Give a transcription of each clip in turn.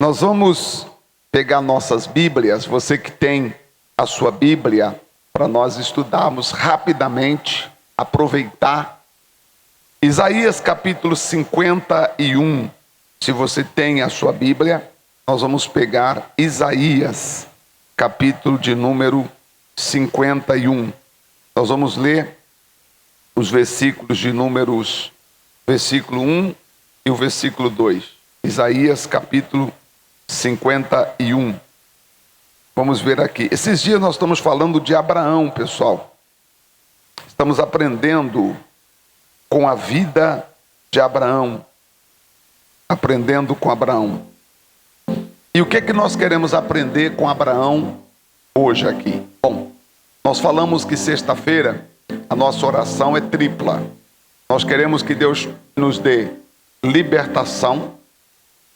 Nós vamos pegar nossas Bíblias, você que tem a sua Bíblia, para nós estudarmos rapidamente, aproveitar. Isaías capítulo 51, se você tem a sua Bíblia, nós vamos pegar Isaías, capítulo de número 51. Nós vamos ler os versículos de números, versículo 1 e o versículo 2. Isaías capítulo 51. Vamos ver aqui. Esses dias nós estamos falando de Abraão, pessoal. Estamos aprendendo com a vida de Abraão. Aprendendo com Abraão. E o que é que nós queremos aprender com Abraão hoje aqui? Bom, nós falamos que sexta-feira a nossa oração é tripla. Nós queremos que Deus nos dê libertação,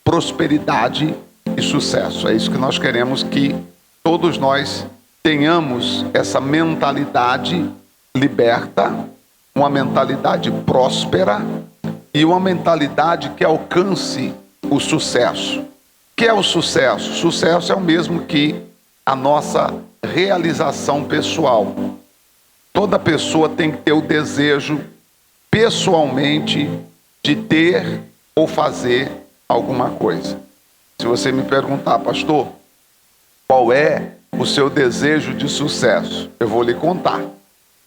prosperidade e sucesso. É isso que nós queremos, que todos nós tenhamos essa mentalidade liberta, uma mentalidade próspera e uma mentalidade que alcance o sucesso. O que é o sucesso? Sucesso é o mesmo que a nossa realização pessoal. Toda pessoa tem que ter o desejo pessoalmente de ter ou fazer alguma coisa. Se você me perguntar, pastor, qual é o seu desejo de sucesso? Eu vou lhe contar.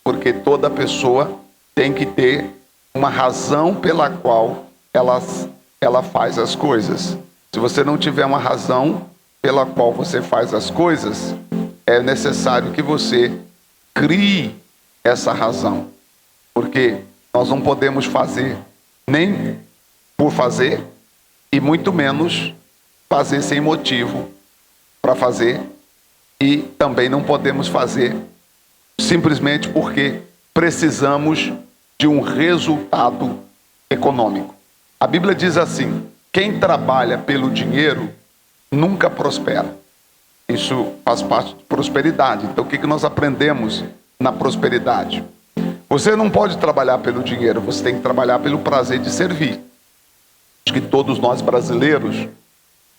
Porque toda pessoa tem que ter uma razão pela qual ela faz as coisas. Se você não tiver uma razão pela qual você faz as coisas, é necessário que você crie essa razão. Porque nós não podemos fazer nem por fazer, e muito menos fazer sem motivo para fazer, e também não podemos fazer simplesmente porque precisamos de um resultado econômico. A Bíblia diz assim: quem trabalha pelo dinheiro nunca prospera. Isso faz parte de prosperidade. Então o que nós aprendemos na prosperidade? Você não pode trabalhar pelo dinheiro, você tem que trabalhar pelo prazer de servir. Acho que todos nós brasileiros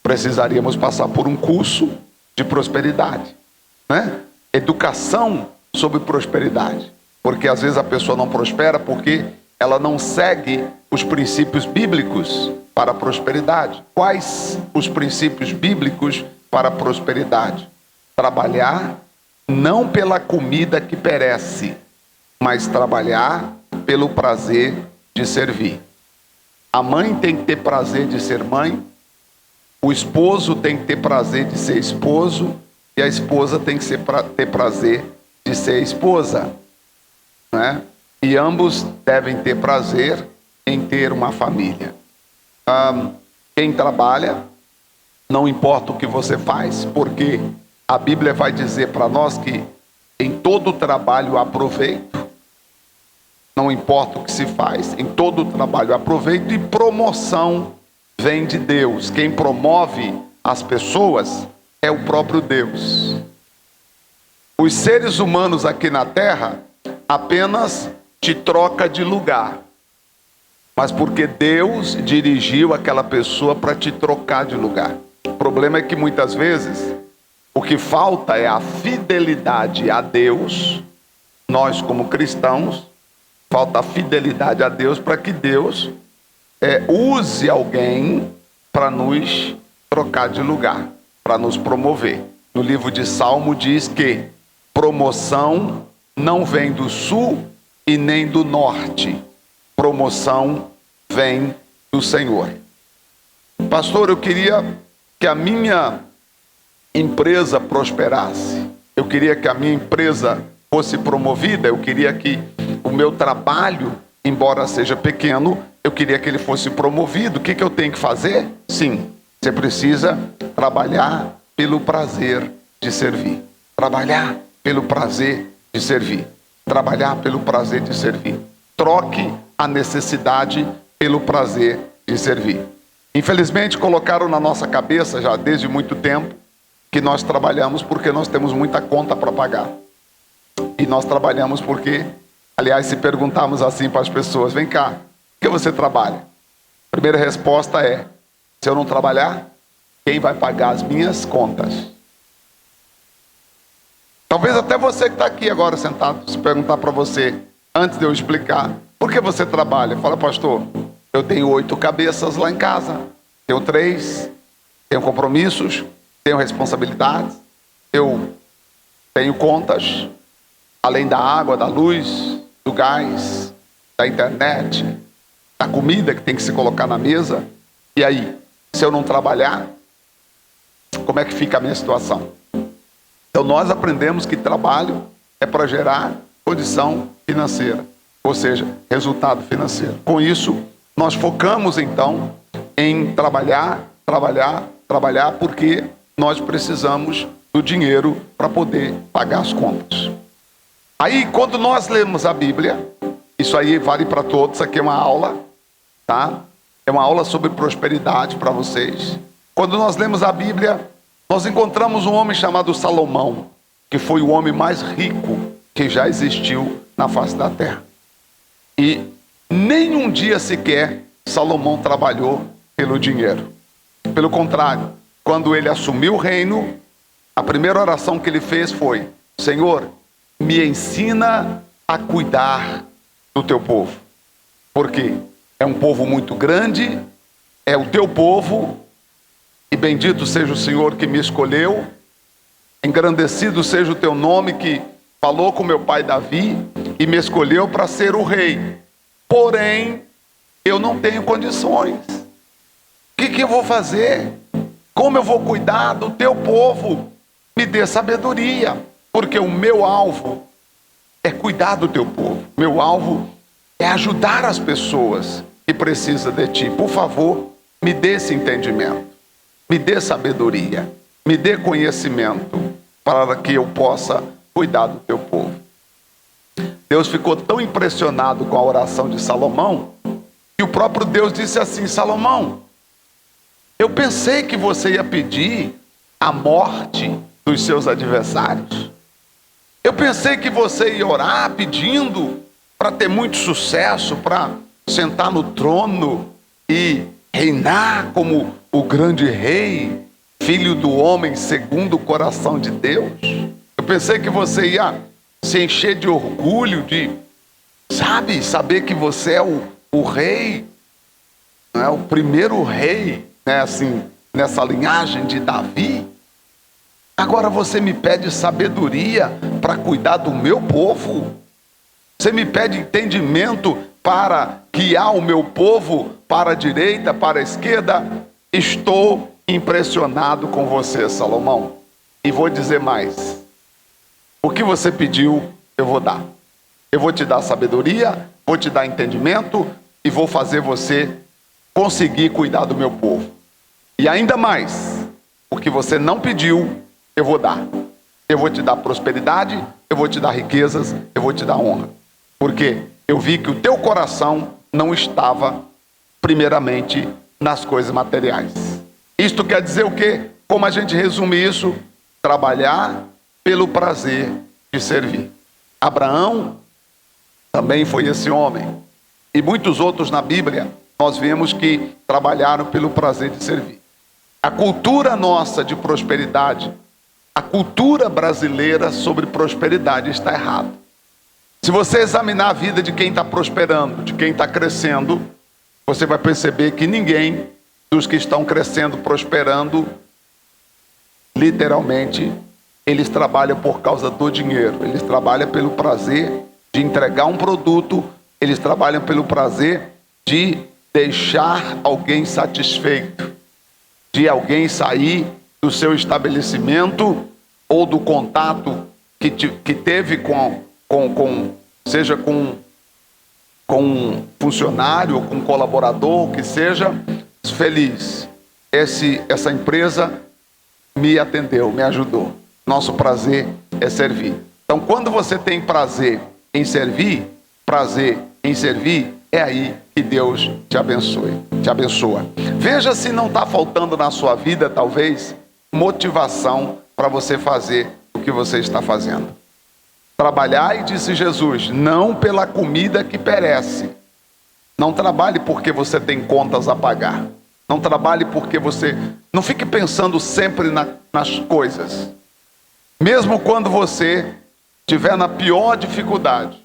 precisaríamos passar por um curso de prosperidade, né? Educação sobre prosperidade. Porque às vezes a pessoa não prospera porque ela não segue os princípios bíblicos para a prosperidade. Quais os princípios bíblicos para a prosperidade? Trabalhar não pela comida que perece, mas trabalhar pelo prazer de servir. A mãe tem que ter prazer de ser mãe, o esposo tem que ter prazer de ser esposo, e a esposa tem que ter prazer de ser esposa, né? E ambos devem ter prazer em ter uma família. Quem trabalha, não importa o que você faz, porque a Bíblia vai dizer para nós que em todo trabalho há proveito. Não importa o que se faz, em todo trabalho há proveito, e promoção vem de Deus. Quem promove as pessoas é o próprio Deus. Os seres humanos aqui na terra apenas te troca de lugar, mas porque Deus dirigiu aquela pessoa para te trocar de lugar. O problema é que muitas vezes o que falta é a fidelidade a Deus. Nós, como cristãos, falta a fidelidade a Deus para que Deus use alguém para nos trocar de lugar, para nos promover. No livro de Salmo diz que promoção não vem do sul e nem do norte. Promoção vem do Senhor. Pastor, eu queria que a minha empresa prosperasse. Eu queria que a minha empresa fosse promovida. Eu queria que o meu trabalho, embora seja pequeno, eu queria que ele fosse promovido. O que eu tenho que fazer? Sim, você precisa trabalhar pelo prazer de servir. Trabalhar pelo prazer de servir. Trabalhar pelo prazer de servir. Troque a necessidade pelo prazer de servir. Infelizmente, colocaram na nossa cabeça já desde muito tempo que nós trabalhamos porque nós temos muita conta para pagar. E nós trabalhamos porque, aliás, se perguntarmos assim para as pessoas: vem cá, por que você trabalha? A primeira resposta é: se eu não trabalhar, quem vai pagar as minhas contas. Talvez até você que está aqui agora sentado, se perguntar para você, antes de eu explicar, por que você trabalha? Fala, pastor, eu tenho 8 cabeças lá em casa, tenho 3, tenho compromissos, tenho responsabilidades, eu tenho contas, além da água, da luz, do gás, da internet, da comida que tem que se colocar na mesa. E aí, se eu não trabalhar, como é que fica a minha situação? Então nós aprendemos que trabalho é para gerar condição financeira, ou seja, resultado financeiro. Com isso, nós focamos então em trabalhar, porque nós precisamos do dinheiro para poder pagar as contas. Aí, quando nós lemos a Bíblia, isso aí vale para todos, aqui é uma aula, tá? É uma aula sobre prosperidade para vocês. Quando nós lemos a Bíblia, nós encontramos um homem chamado Salomão, que foi o homem mais rico que já existiu na face da terra. E nem um dia sequer Salomão trabalhou pelo dinheiro. Pelo contrário, quando ele assumiu o reino, a primeira oração que ele fez foi: Senhor, me ensina a cuidar do teu povo. Porque é um povo muito grande, é o teu povo, e bendito seja o Senhor que me escolheu, engrandecido seja o teu nome que falou com meu pai Davi e me escolheu para ser o rei. Porém, eu não tenho condições. O que eu vou fazer? Como eu vou cuidar do teu povo? Me dê sabedoria, porque o meu alvo é cuidar do teu povo. Meu alvo é ajudar as pessoas que precisam de ti. Por favor, me dê esse entendimento. Me dê sabedoria, me dê conhecimento para que eu possa cuidar do teu povo. Deus ficou tão impressionado com a oração de Salomão, que o próprio Deus disse assim: Salomão, eu pensei que você ia pedir a morte dos seus adversários. Eu pensei que você ia orar pedindo para ter muito sucesso, para sentar no trono e reinar como o grande rei, filho do homem segundo o coração de Deus. Eu pensei que você ia se encher de orgulho, de, saber que você é o rei, não é? O primeiro rei, né, assim, nessa linhagem de Davi. Agora você me pede sabedoria para cuidar do meu povo. Você me pede entendimento para guiar o meu povo para a direita, para a esquerda. Estou impressionado com você, Salomão. E vou dizer mais. O que você pediu, eu vou dar. Eu vou te dar sabedoria, vou te dar entendimento e vou fazer você conseguir cuidar do meu povo. E ainda mais, o que você não pediu, eu vou dar. Eu vou te dar prosperidade, eu vou te dar riquezas, eu vou te dar honra. Porque eu vi que o teu coração não estava primeiramente nas coisas materiais. Isto quer dizer o quê? Como a gente resume isso? Trabalhar pelo prazer de servir. Abraão também foi esse homem. E muitos outros na Bíblia, nós vemos que trabalharam pelo prazer de servir. A cultura nossa de prosperidade, a cultura brasileira sobre prosperidade está errada. Se você examinar a vida de quem está prosperando, de quem está crescendo, você vai perceber que ninguém dos que estão crescendo, prosperando, literalmente, eles trabalham por causa do dinheiro. Eles trabalham pelo prazer de entregar um produto, eles trabalham pelo prazer de deixar alguém satisfeito, de alguém sair do seu estabelecimento ou do contato que teve seja com um funcionário ou com um colaborador, que seja feliz. Essa empresa me atendeu, me ajudou. Nosso prazer é servir. Então, quando você tem prazer em servir, é aí que Deus te abençoa. Veja se não está faltando na sua vida, talvez, motivação para você fazer o que você está fazendo. Trabalhai, disse Jesus, não pela comida que perece. Não trabalhe porque você tem contas a pagar. Não trabalhe porque você... Não fique pensando sempre nas coisas. Mesmo quando você estiver na pior dificuldade,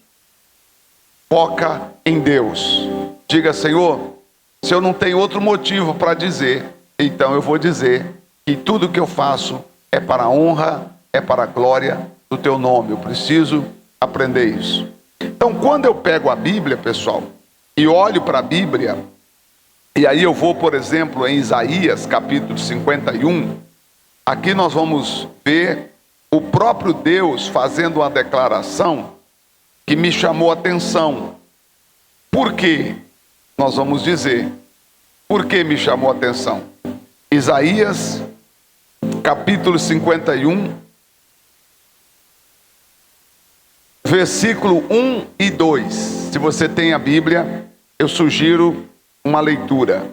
foca em Deus. Diga: Senhor, se eu não tenho outro motivo para dizer, então eu vou dizer que tudo que eu faço é para a honra, é para a glória do teu nome. Eu preciso aprender isso. Então, quando eu pego a Bíblia, pessoal, e olho para a Bíblia, e aí eu vou, por exemplo, em Isaías, capítulo 51, aqui nós vamos ver o próprio Deus fazendo uma declaração que me chamou a atenção. Por quê? Nós vamos dizer. Por que me chamou a atenção? Isaías, capítulo 51, versículo 1 e 2. Se você tem a Bíblia, eu sugiro uma leitura.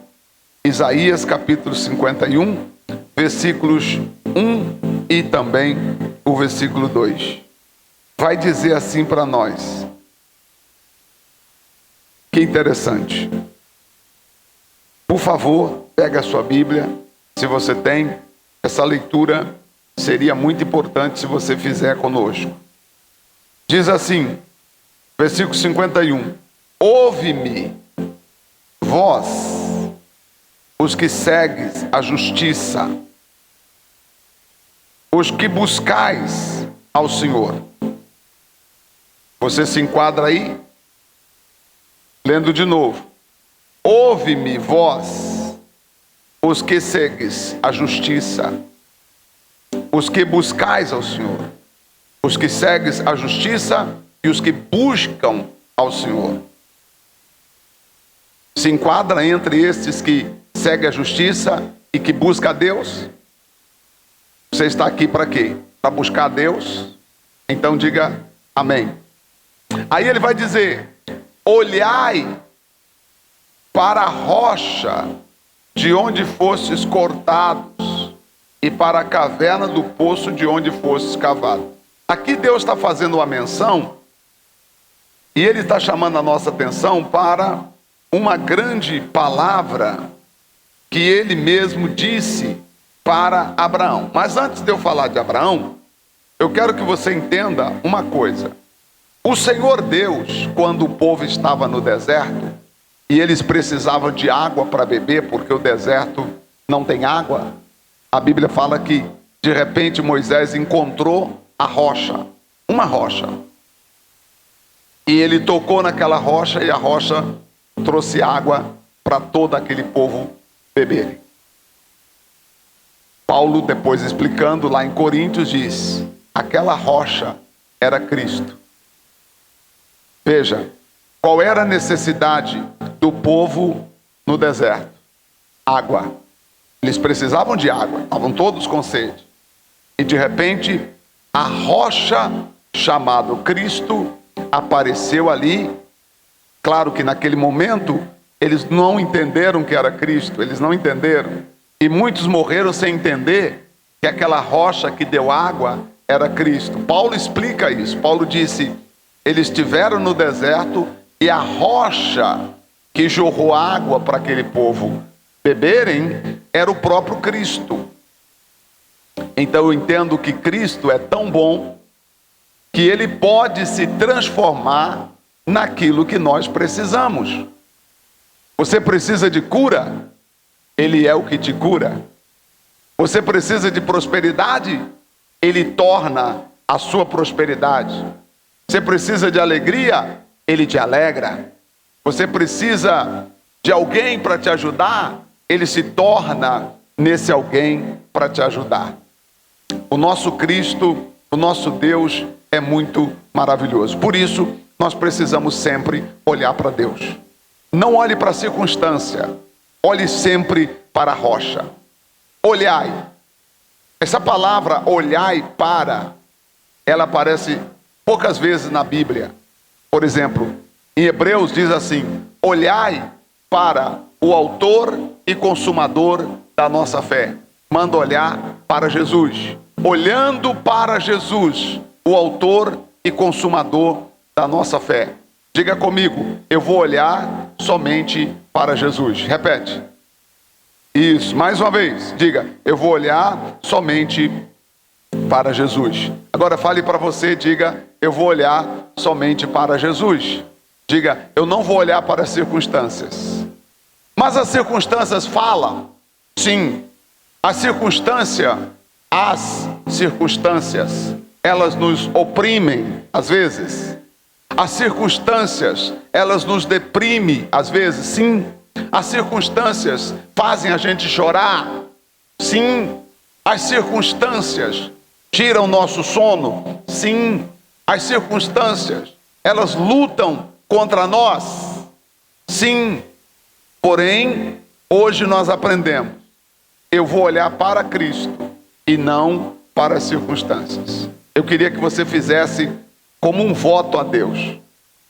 Isaías, capítulo 51, versículos 1 e também o versículo 2. Vai dizer assim para nós. Que interessante. Por favor, pega a sua Bíblia. Se você tem, essa leitura seria muito importante se você fizer conosco. Diz assim, versículo 51. Ouve-me, vós, os que segues a justiça, os que buscais ao Senhor. Você se enquadra aí? Lendo de novo. Ouve-me, vós, os que segues a justiça, os que buscais ao Senhor, os que segues a justiça e os que buscam ao Senhor. Se enquadra entre estes que seguem a justiça e que buscam a Deus? Você está aqui para quê? Para buscar a Deus? Então diga amém. Aí ele vai dizer: olhai para a rocha de onde fostes cortados e para a caverna do poço de onde fostes cavados. Aqui Deus está fazendo uma menção e Ele está chamando a nossa atenção para uma grande palavra que Ele mesmo disse para Abraão. Mas antes de eu falar de Abraão, eu quero que você entenda uma coisa. O Senhor Deus, quando o povo estava no deserto e eles precisavam de água para beber, porque o deserto não tem água, a Bíblia fala que de repente Moisés encontrou a rocha, uma rocha, e ele tocou naquela rocha e a rocha trouxe água para todo aquele povo beber. Paulo, depois explicando lá em Coríntios, diz: aquela rocha era Cristo. Veja, qual era a necessidade do povo no deserto? Água. Eles precisavam de água, estavam todos com sede. E de repente, a rocha chamada Cristo apareceu ali. Claro que naquele momento, eles não entenderam que era Cristo, eles não entenderam. E muitos morreram sem entender que aquela rocha que deu água era Cristo. Paulo explica isso. Paulo disse: eles estiveram no deserto e a rocha que jorrou água para aquele povo beberem era o próprio Cristo. Então eu entendo que Cristo é tão bom que Ele pode se transformar naquilo que nós precisamos. Você precisa de cura? Ele é o que te cura. Você precisa de prosperidade? Ele torna a sua prosperidade. Você precisa de alegria? Ele te alegra. Você precisa de alguém para te ajudar? Ele se torna nesse alguém para te ajudar. O nosso Cristo, o nosso Deus é muito maravilhoso. Por isso, nós precisamos sempre olhar para Deus. Não olhe para a circunstância, olhe sempre para a rocha. Olhai. Essa palavra olhai para, ela aparece poucas vezes na Bíblia. Por exemplo, em Hebreus diz assim: olhai para o autor e consumador da nossa fé. Manda olhar para Jesus. Olhando para Jesus, o autor e consumador da nossa fé. Diga comigo: eu vou olhar somente para Jesus. Repete. Isso, mais uma vez, diga, eu vou olhar somente para Jesus. Agora fale para você, diga, eu vou olhar somente para Jesus. Diga, eu não vou olhar para as circunstâncias. Mas as circunstâncias falam? Sim. As circunstâncias, elas nos oprimem, às vezes. As circunstâncias, elas nos deprimem, às vezes, sim. As circunstâncias fazem a gente chorar, sim. As circunstâncias tiram nosso sono, sim. As circunstâncias, elas lutam contra nós, sim. Porém, hoje nós aprendemos, eu vou olhar para Cristo e não para as circunstâncias. Eu queria que você fizesse como um voto a Deus.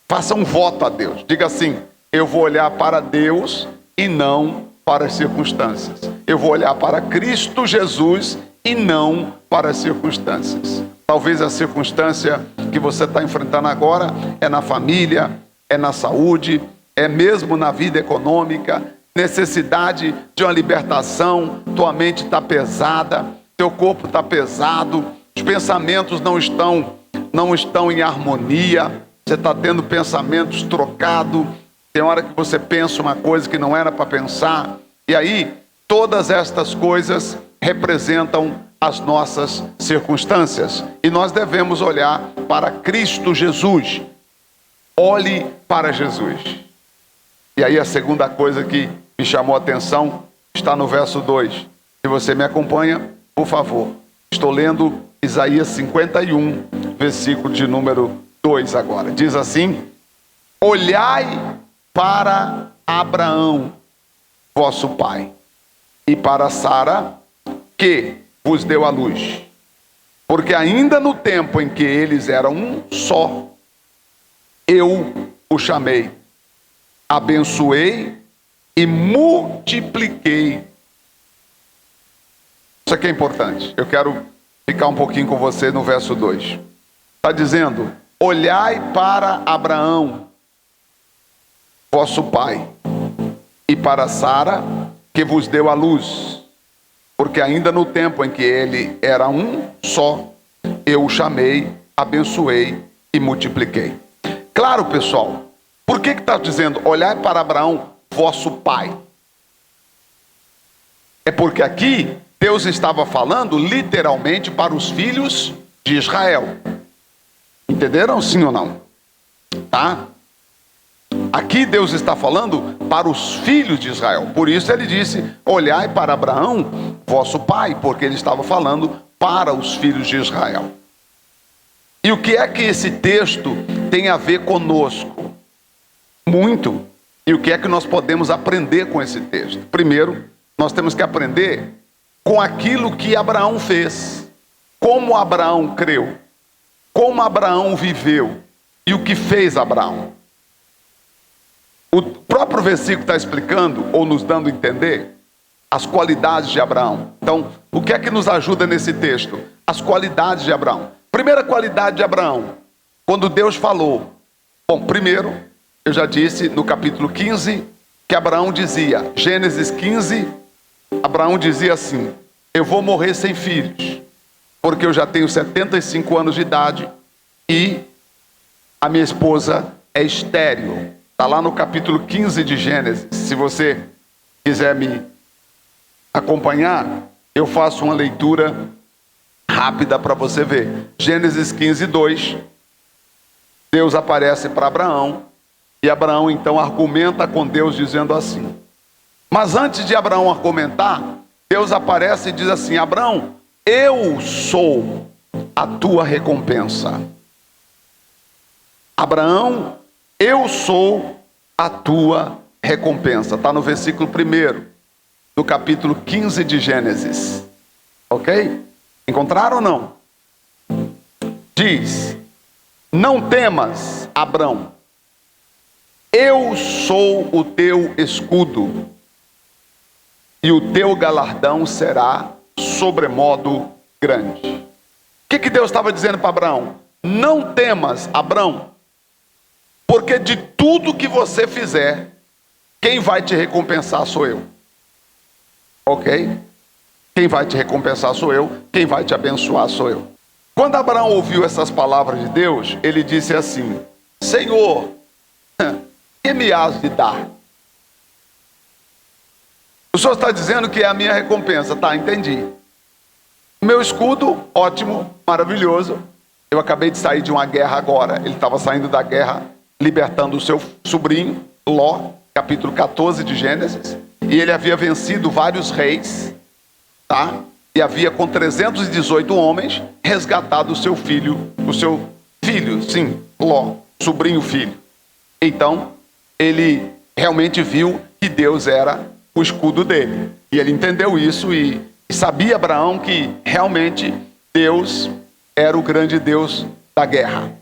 Faça um voto a Deus. Diga assim, eu vou olhar para Deus e não para as circunstâncias. Eu vou olhar para Cristo Jesus e não para as circunstâncias. Talvez a circunstância que você está enfrentando agora é na família, é na saúde, é mesmo na vida econômica, necessidade de uma libertação, tua mente está pesada, teu corpo está pesado, os pensamentos não estão em harmonia, você está tendo pensamentos trocados, tem hora que você pensa uma coisa que não era para pensar, e aí todas estas coisas representam as nossas circunstâncias, e nós devemos olhar para Cristo Jesus. Olhe para Jesus. E aí a segunda coisa que me chamou a atenção está no verso 2. Se você me acompanha, por favor. Estou lendo Isaías 51, versículo de número 2 agora. Diz assim: olhai para Abraão, vosso pai, e para Sara, que vos deu a luz. Porque ainda no tempo em que eles eram um só, eu o chamei, abençoei e multipliquei. Isso aqui é importante. Eu quero ficar um pouquinho com você no verso 2. Está dizendo, olhai para Abraão, vosso pai, e para Sara, que vos deu a luz. Porque ainda no tempo em que ele era um só, eu o chamei, abençoei e multipliquei. Claro, pessoal, por que está dizendo, olhai para Abraão, vosso pai? É porque aqui Deus estava falando literalmente para os filhos de Israel. Entenderam, sim ou não? Tá? Aqui Deus está falando para os filhos de Israel. Por isso ele disse, olhai para Abraão, vosso pai, porque ele estava falando para os filhos de Israel. E o que é que esse texto tem a ver conosco? Muito. E o que é que nós podemos aprender com esse texto? Primeiro, nós temos que aprender com aquilo que Abraão fez. Como Abraão creu. Como Abraão viveu. E o que fez Abraão. O próprio versículo está explicando, ou nos dando a entender, as qualidades de Abraão. Então, o que é que nos ajuda nesse texto? As qualidades de Abraão. Primeira qualidade de Abraão, quando Deus falou. Bom, primeiro, eu já disse no capítulo 15, que Abraão dizia, Gênesis 15, Abraão dizia assim, eu vou morrer sem filhos, porque eu já tenho 75 anos de idade e a minha esposa é estéril. Está lá no capítulo 15 de Gênesis. Se você quiser me acompanhar, eu faço uma leitura rápida para você ver. Gênesis 15, 2. Deus aparece para Abraão. E Abraão então argumenta com Deus dizendo assim. Mas antes de Abraão argumentar, Deus aparece e diz assim, Abraão, eu sou a tua recompensa. Abraão, eu sou a tua recompensa. Está no versículo 1 do capítulo 15 de Gênesis. Ok? Encontraram ou não? Diz, não temas, Abraão, eu sou o teu escudo, e o teu galardão será sobremodo grande. O que Deus estava dizendo para Abraão? Não temas, Abraão, porque de tudo que você fizer, quem vai te recompensar sou eu. Ok? Quem vai te recompensar sou eu, quem vai te abençoar sou eu. Quando Abraão ouviu essas palavras de Deus, ele disse assim: Senhor, que me has de dar? O Senhor está dizendo que é a minha recompensa. Tá, entendi. Meu escudo, ótimo, maravilhoso. Eu acabei de sair de uma guerra agora. Ele estava saindo da guerra, libertando o seu sobrinho, Ló, capítulo 14 de Gênesis. E ele havia vencido vários reis, tá? E havia com 318 homens resgatado o seu filho, sim, Ló, sobrinho filho. Então, ele realmente viu que Deus era o escudo dele. E ele entendeu isso e sabia Abraão que realmente Deus era o grande Deus da guerra.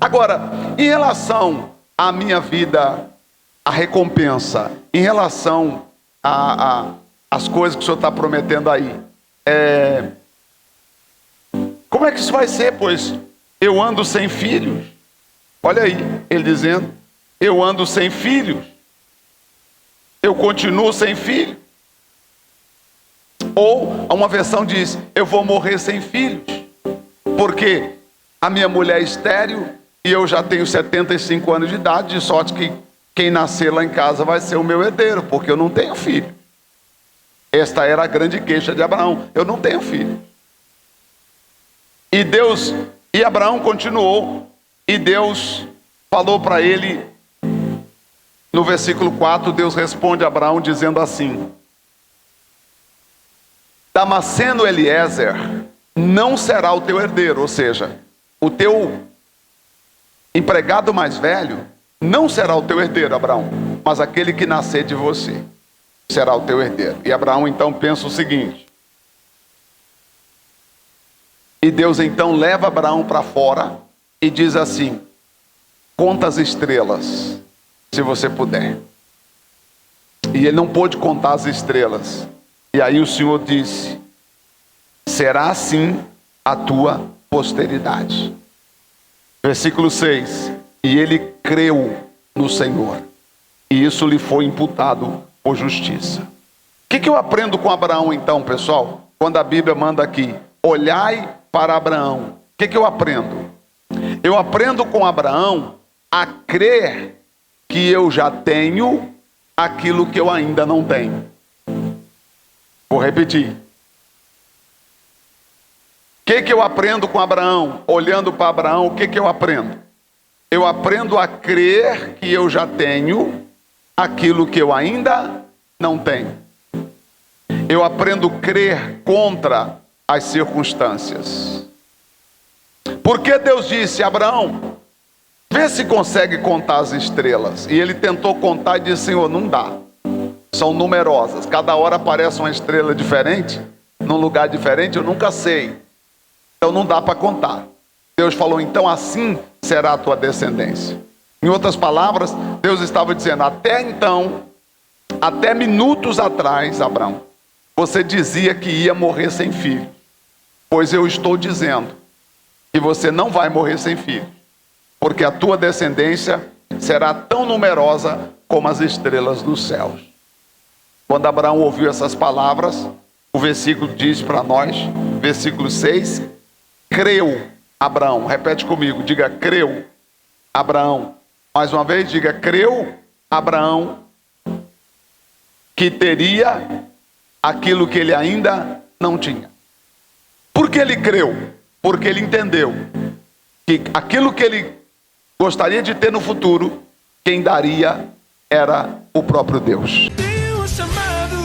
Agora, em relação à minha vida, a recompensa, em relação às coisas que o Senhor está prometendo aí, como é que isso vai ser? Pois eu ando sem filhos. Olha aí, ele dizendo, eu ando sem filhos. Eu continuo sem filho. Ou uma versão diz, eu vou morrer sem filhos, porque a minha mulher é estéril e eu já tenho 75 anos de idade, de sorte que quem nascer lá em casa vai ser o meu herdeiro, porque eu não tenho filho. Esta era a grande queixa de Abraão, eu não tenho filho. E Abraão continuou, e Deus falou para ele, no versículo 4, Deus responde a Abraão dizendo assim: Damasceno Eliezer não será o teu herdeiro, ou seja, o teu empregado mais velho não será o teu herdeiro, Abraão, mas aquele que nascer de você será o teu herdeiro. E Abraão então pensa o seguinte, e Deus então leva Abraão para fora e diz assim: conta as estrelas, se você puder. E ele não pôde contar as estrelas. E aí o Senhor disse: será assim a tua posteridade. Versículo 6. E ele creu no Senhor, e isso lhe foi imputado por justiça. O que eu aprendo com Abraão então, pessoal? Quando a Bíblia manda aqui, olhai para Abraão. O que eu aprendo? Eu aprendo com Abraão a crer que eu já tenho aquilo que eu ainda não tenho. Vou repetir. O que eu aprendo com Abraão? Olhando para Abraão, o que eu aprendo? Eu aprendo a crer que eu já tenho aquilo que eu ainda não tenho. Eu aprendo a crer contra as circunstâncias. Porque Deus disse: Abraão, vê se consegue contar as estrelas. E ele tentou contar e disse: Senhor, não dá. São numerosas. Cada hora aparece uma estrela diferente, num lugar diferente, eu nunca sei. Então não dá para contar. Deus falou: então assim será a tua descendência. Em outras palavras, Deus estava dizendo: até então, até minutos atrás, Abraão, você dizia que ia morrer sem filho. Pois eu estou dizendo que você não vai morrer sem filho, porque a tua descendência será tão numerosa como as estrelas dos céus. Quando Abraão ouviu essas palavras, o versículo diz para nós, versículo 6, creu Abraão. Repete comigo, diga: creu Abraão. Mais uma vez, diga: creu Abraão que teria aquilo que ele ainda não tinha. Por que ele creu? Porque ele entendeu que aquilo que ele gostaria de ter no futuro, quem daria era o próprio Deus. Chamado